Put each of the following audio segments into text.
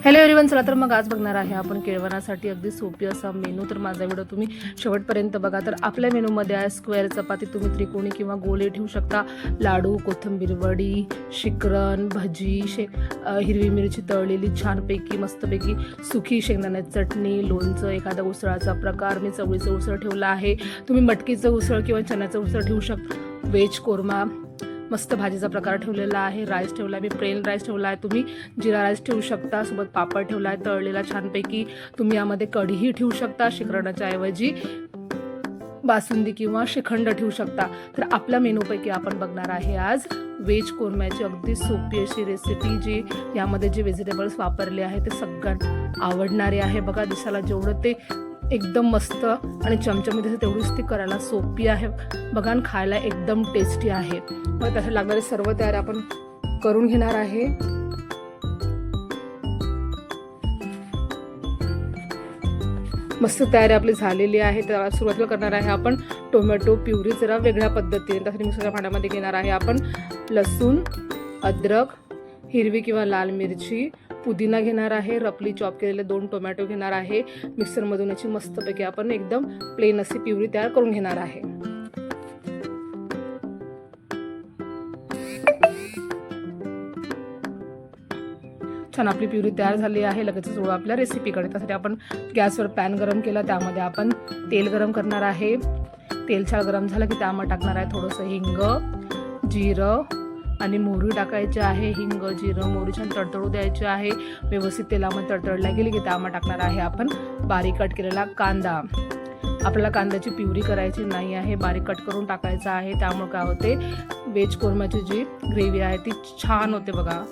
Hello everyone, चला तर मग आज बघणार आहे आपण केळवणासाठी अगदी सोपी असा मेनू. तर माझा व्हिडिओ तुम्ही शेवटपर्यंत बघा. तर आपल्या मेनूमध्ये आहे स्क्वेअर चपाती, तुम्ही त्रिकोणी किंवा गोले ठेवू शकता, लाडू, कोथिंबीर वडी, शिकरण, भजी, हिरवी मिरची तळलेली छानपैकी मस्तपैकी, सुकी शेंगदाण्याची चटणी, लोणचं, एखादा उसळाचा प्रकार. मी चवळीचं उसळ ठेवलं आहे, तुम्ही मटकीचं उसळ किंवा चण्याचं उसळ ठेवू शकता, व्हेज कोरमा, मस्त भाजीचा प्रकार ठेवलेला आहे, राईस ठेवला आहे, मी प्लेन राईस ठेवला आहे, तुम्ही जिरा राईस ठेवू शकता, सोबत पापड ठेवला आहे तळलेला छानपैकी. तुम्ही यामध्ये कढीही ठेवू शकता, शिकरणाच्या ऐवजी बासुंदी किंवा श्रीखंड ठेवू शकता. तर आपल्या मेनूपैकी आपण बघणार आहे आज व्हेज कोरम्याची अगदी सोपी अशी रेसिपी, जी यामध्ये जे व्हेजिटेबल्स वापरले आहे ते सगळ्यांना आवडणारे आहे. बघा, दिसायला जेवढं ते एकदम मस्त आणि चमचमीत तेवढीच ती करायला सोपी आहे बघा, आणि खायला एकदम टेस्टी आहे. मग त्यासाठी लागणारी सर्व तयारी आपण करून घेणार आहे. मस्त तयारी आपली झालेली आहे. तर सुरुवातीला करणार आहे आपण टोमॅटो प्युरी जरा वेगळ्या पद्धतीने. त्यासाठी मिक्सरच्या भांड्यामध्ये घेणार आहे आपण लसूण, अद्रक, हिरवी किंवा लाल मिरची, पुदिना घेणार आहे, रफली चॉप केलेले 2 टोमॅटो घेणार आहे. मिक्सरमधून याची मस्तपैकी आपण एकदम प्लेन अशी प्युरी तयार करून घेणार आहे. छान आपली प्युरी तयार झाली आहे. लगेचच वळू आपल्या रेसिपीकडे. त्यासाठी आपण गॅसवर पॅन गरम केला, त्यामध्ये आपण तेल गरम करणार आहे. तेल छान गरम झालं की त्यामध्ये टाकणार आहे थोडंसं हिंग, जिरं आणि मोहरी टाकायची आहे. हिंग, जिरं, मोहरी छान तडतडू द्यायची आहे. व्यवस्थित तेलामध्ये तडतडल्या गेली की त्यामध्ये टाकणार आहे आपण बारीक कट केलेला कांदा. आपल्याला कांद्याची प्युरी करायची नाही आहे, बारीक कट करून टाकायचा आहे. त्यामुळे काय होते, व्हेज कोरम्याची जी ग्रेव्ही आहे ती छान होते बघा,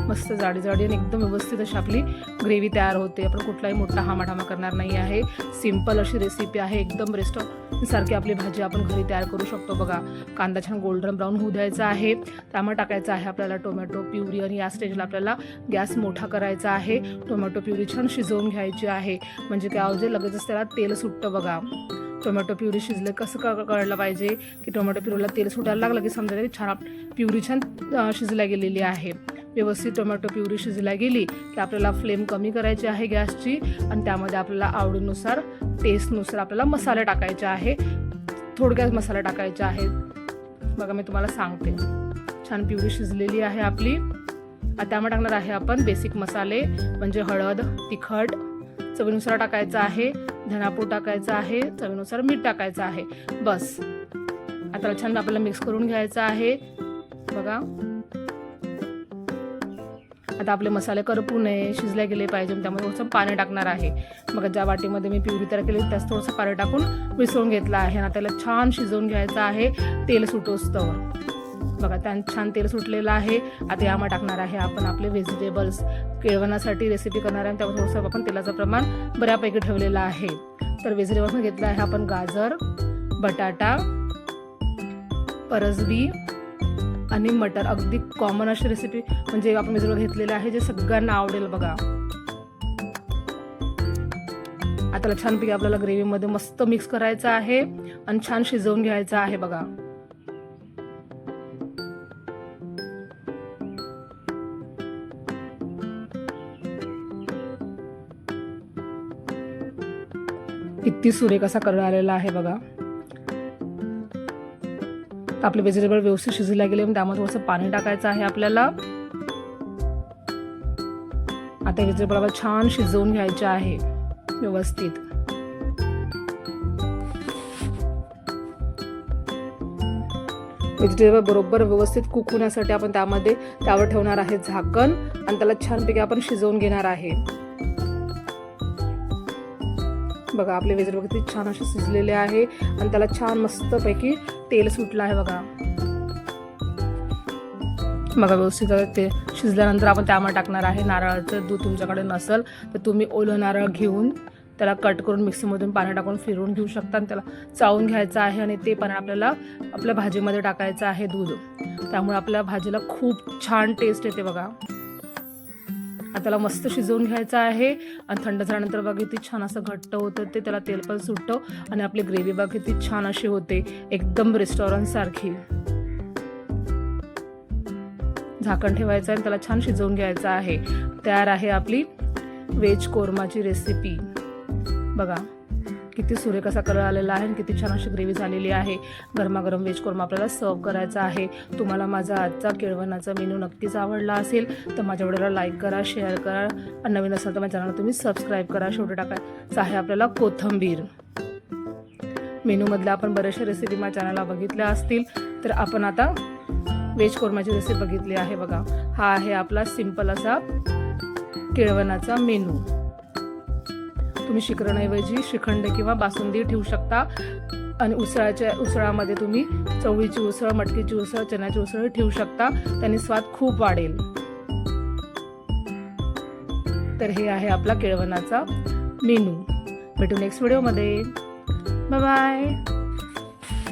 मस्त जाडी जाडी आणि एकदम व्यवस्थित अशी आपली ग्रेव्ही तयार होते. आपण कुठलाही मोठा हामाठामा करणार नाही आहे, सिंपल अशी रेसिपी आहे. एकदम रेस्टॉरंट आपली भाजी आपण घरी तयार करू शकतो. बघा, कांदा छान गोल्डन ब्राऊन होऊ द्यायचा आहे. त्यामुळे टाकायचं आहे आपल्याला टोमॅटो प्युरी, आणि या स्टेजला आपल्याला गॅस मोठा करायचा आहे. टोमॅटो प्युरी छान शिजवून घ्यायची आहे, म्हणजे काय होते लगेचच त्याला तेल सुटतं बघा. टोमॅटो प्युरी शिजले कसं कळलं पाहिजे की टोमॅटो प्युरीला तेल सुटायला लागलं की समजा छान प्युरी छान शिजल्या गेलेली आहे. व्यवस्थित टोमॅटो प्युरी शिजल्या गेली की आपल्याला फ्लेम कमी करायची आहे गॅसची, आणि त्यामध्ये आपल्याला आवडीनुसार टेस्टनुसार आपल्याला मसाले टाकायचे आहे. थोडक्यात मसाले टाकायचे आहेत बघा, मी तुम्हाला सांगते. छान प्युरी शिजलेली आहे आपली. त्यामध्ये टाकणार आहे आपण बेसिक मसाले, म्हणजे हळद, तिखट चवीनुसार टाकायचं आहे, धनापूड टाकायचं आहे, चवीनुसार मीठ टाकायचं आहे. बस आता छान आपल्याला मिक्स करून घ्यायचं आहे बघा. आता आपले मसाले करपू नये, शिजले गेले पाहिजे, त्यामुळे थोडंसं पाणी टाकणार आहे. मग ज्या वाटीमध्ये मी प्युरी तयार केली त्यात थोडंसं पाणी टाकून मिसळून घेतलं आहे. आणि त्याला छान शिजवून घ्यायचं आहे तेल सुटोस्तवर बघा. छान तेल सुटलेलं आहे. आता यामध्ये टाकणार आहे आपण आपले व्हेजिटेबल्स. केळवणासाठी रेसिपी करणार आहे, त्यामुळे थोडंसं आपण तेलाचं प्रमाण बऱ्यापैकी ठेवलेलं आहे. तर व्हेजिटेबल्स घेतलं आहे आपण गाजर, बटाटा, परसबी आणि मटर. अगदी कॉमन अशी रेसिपी, म्हणजे आपण व्हेजिटेबल घेतलेले आहे जे सगळ्यांना आवडेल बघा. आता छानपैकी आपल्याला ग्रेव्हीमध्ये मस्त मिक्स करायचं आहे आणि छान शिजवून घ्यायचं आहे बघा. किती सुरेख असा कलर आलेला आहे बघा. आपले व्हेजिटेबल व्यवस्थित शिजले गेले, त्यामध्ये थोडंसं पाणी टाकायचं आहे आपल्याला. आता व्हेजिटेबल आपल्याला छान शिजवून घ्यायचे आहे व्यवस्थित. व्हेजिटेबल बरोबर व्यवस्थित कुक होण्यासाठी आपण त्यावर ठेवणार आहे झाकण, आणि त्याला छानपैकी आपण शिजवून घेणार आहे बघा. आपले व्हेजिटेबल किती छान असे शिजलेले आहे, आणि त्याला छान मस्तपैकी तेल सुटलं आहे बघा. व्यवस्थित ते शिजल्यानंतर आपण त्यामध्ये टाकणार आहे नारळाचं दूध. तुमच्याकडे नसेल तर तुम्ही ओलं नारळ घेऊन त्याला कट करून मिक्सरमधून पाणी टाकून फिरवून घेऊ शकता, आणि त्याला चावून घ्यायचं आहे. आणि ते पाणी आपल्याला आपल्या भाजीमध्ये टाकायचं आहे दूध. त्यामुळे आपल्या भाजीला खूप छान टेस्ट येते बघा. त्याला मस्त शिजवून घ्यायचं आहे, आणि थंड झाल्यानंतर बघा किती छान असं घट्ट होतं ते, त्याला तेल पण सुटतं, आणि आपली ग्रेव्ही बघा किती छान अशी होते, एकदम रेस्टॉरंट सारखी. झाकण ठेवायचं आणि त्याला छान शिजवून घ्यायचं आहे. तयार आहे आपली व्हेज कोरमाची रेसिपी. बघा किती सुरेख असा कलर आलेला आहे आणि किती छान अशी ग्रेव्ही झालेली आहे. गरमागरम व्हेज कोरमा आपल्याला सर्व करायचा आहे. तुम्हाला माझा आजचा केळवणाचा मेनू नक्कीच आवडला असेल तर माझ्या व्हिडिओला लाईक करा, शेअर करा आणि नवीन असाल तर माझ्या चॅनलला तुम्ही सबस्क्राईब करा. शेवटी टाकायचं आहे आपल्याला कोथिंबीर. मेनूमधल्या आपण बऱ्याचशा रेसिपी माझ्या चॅनलला बघितल्या असतील तर आपण आता व्हेज कोरमाची रेसिपी बघितली आहे. बघा हा आहे आपला सिंपल असा केळवणाचा मेनू. तुम्ही शिकरणऐवजी श्रीखंड किंवा बासुंदी ठेवू शकता आणि उसळामध्ये तुम्ही चवळीची उसळ, मटकीची उसळ, चण्याची उसळ ठेवू शकता. त्याने स्वाद खूप वाढेल. तर हे आहे आपला केळवणाचा मेनू. भेटू नेक्स्ट व्हिडिओमध्ये. Bye bye.